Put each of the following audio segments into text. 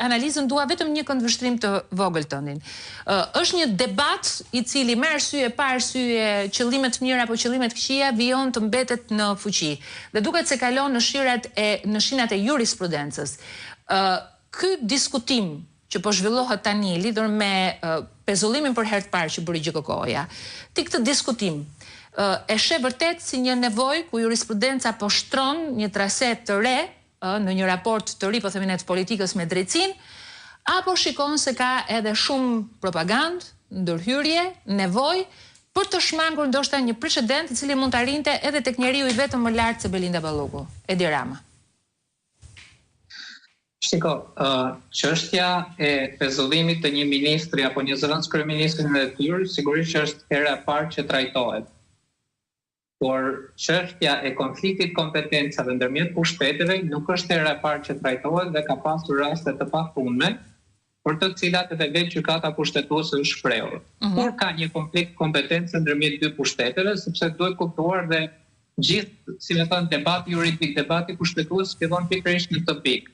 Analizën dua vetëm një këndvështrim të vogël tonin. Është një debat i cili me arsye pa arsye, qëllime të mira apo qëllime të këqija vijon të mbetet në fuqi. Dhe duket se kalon në shinat e jurisprudencës. Ky diskutim që po zhvillohet tani lidhur me pezullimin për herë të parë që bëri GJKK-ja, ti këtë diskutim e sheh vërtet si një nevojë ku jurisprudenca po shtron një trase të re në një raport të ri, po themi ne, të politikës me drejtësinë, apo shikon se ka edhe shumë propagandë, ndërhyrje, nevojë për të shmangur ndoshta një precedent i cili mund të arrinte edhe tek njeriu i vetëm më lart se Belinda Balluku, Edi Rama. Shiko, çështja e pezullimit të një ministri apo një zëvendës kryeministri në detyrë sigurisht që është hera e parë që trajtohet. Por çështja e konfliktit kompetencave ndërmjet pushteteve nuk është hera e parë që trajtohet dhe ka pasur raste të pafundme për të cilat edhe vetë gjykata kushtetuese është shprehur. Kur ka një konflikt kompetence ndërmjet dy pushteteve, sepse duhet kuptuar dhe gjithë, si më thënë, debati juridik, debati kushtetues fillon pikërisht në këtë pikë.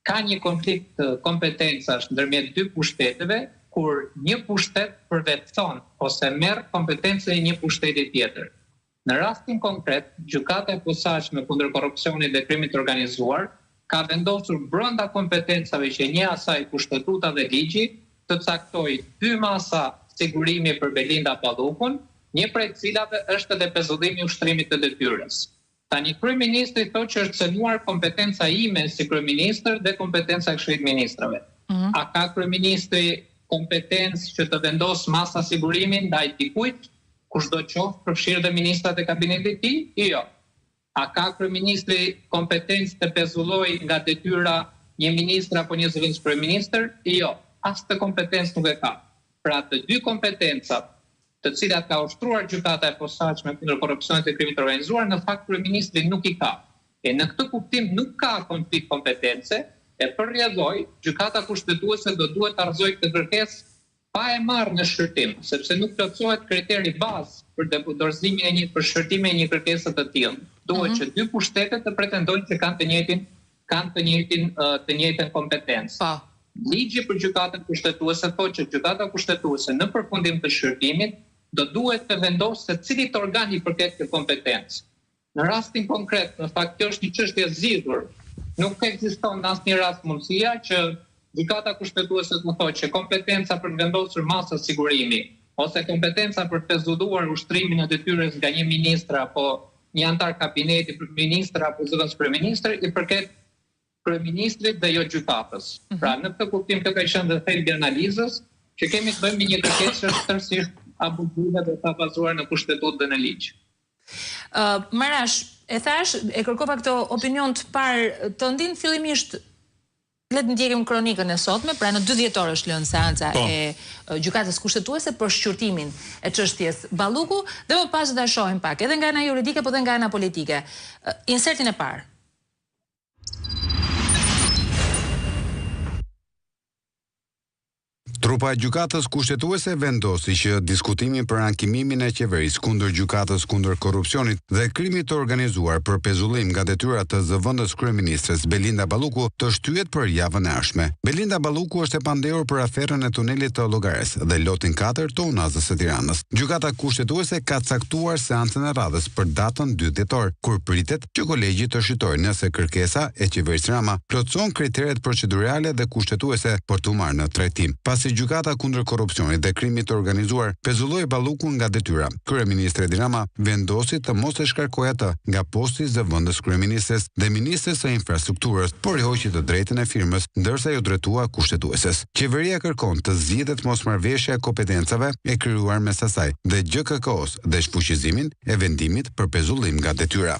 Ka një konflikt kompetencash ndërmjet dy pushteteve kur një pushtet përvetëson ose merr kompetencën e një pushteti tjetër. Në rastin konkret, gjykata e posaçme kundër korrupsionit dhe krimit të organizuar ka vendosur brenda kompetencave që një asaj kushtetuta dhe ligji të caktojë dy masa sigurimi për Belinda Ballukun, një prej cilave është edhe pezullimi i ushtrimit të detyrës. Tani kryeministri thotë që është cënuar kompetenca ime si kryeministër dhe kompetenca e Këshillit të Ministrave. A ka kryeministri kompetencë që të vendos masa sigurimi ndaj dikujt, kushdo qoftë, përfshirë dhe ministrat e kabinetit të tij? Jo. A ka kryeministri kompetencë të pezullojë nga detyra një ministër apo një zëvendës kryeministër? Jo. As të kompetencë nuk e ka. Pra të dy kompetencat, të cilat ka ushtruar gjykata e posaçme kundër korrupsionit dhe krimit të organizuar, në fakt kryeministri nuk i ka. E në këtë kuptim nuk ka konflikt kompetence, e përrjedhoi, gjykata kushtetuese do duhet të argëzojë këtë kërkesë pa e marrë në shërtim, sepse nuk plotësohet kriteri bazë për dorëzimin e një për shërtimin e një kërkese të tillë. Duhet që dy pushtetet të pretendojnë se kanë të njëjtën kompetencë. Ligji për gjykatën kushtetuese thotë që gjykata kushtetuese në përfundim të shërtimit do duhet të vendosë se cilit organ i përket këtë kompetencë. Në rastin konkret, në fakt kjo është një çështje zgjidhur. Nuk ekziston në asnjë rast mundësia që gjykata kushtetuese të thotë që kompetenca për të vendosur masa sigurimi ose kompetenca për të pezulluar ushtrimin e detyrës nga një ministër apo një antar kabineti për ministër apo zëvendës kryeministër i përket kryeministrit dhe jo gjykatës. Pra në këtë kuptim kjo ka qenë dhe thelbi i analizës që kemi të bëjmë me një kërkesë që është tërësisht abuzive dhe ta bazuar në kushtetutë dhe në ligj. Marash, e thash, e kërkova këtë opinion të parë të ndin fillimisht. Le të ndjekim kronikën e sotme, pra në 2 dhjetor është lënë seanca e gjykatës kushtetuese për shqyrtimin e çështjes Balluku dhe më pas do ta shohim pak edhe nga ana juridike po edhe nga ana politike. Insertin e parë. Trupa e gjykatës kushtetuese vendosi që diskutimi për ankimimin e qeverisë kundër gjykatës kundër korrupsionit dhe krimit të organizuar për pezullim nga detyrat të zëvendës kryeministres Belinda Balluku të shtyhet për javën e ardhshme. Belinda Balluku është e pandehur për aferën e tunelit të Llogares dhe lotin 4 të Unazës së Tiranës. Gjykata kushtetuese ka caktuar seancën e radhës për datën 2 dhjetor, kur pritet që kolegji të shqyrtojë nëse kërkesa e qeverisë Rama plotëson kriteret procedurale dhe kushtetuese për t'u marrë në trajtim. Pasi gjykata kundër korrupsionit dhe krimit të organizuar pezulloi Ballukun nga detyra. Kryeministri Edi Rama vendosi të mos e shkarkojë atë nga posti i zëvendës kryeministres dhe ministres së infrastrukturës, por i hoqi të drejtën e firmës, ndërsa ju drejtua kushtetueses. Qeveria kërkon të zgjidhet mosmarrveshja e kompetencave e krijuar mes asaj dhe GJKK-s dhe shfuqizimin e vendimit për pezullim nga detyra.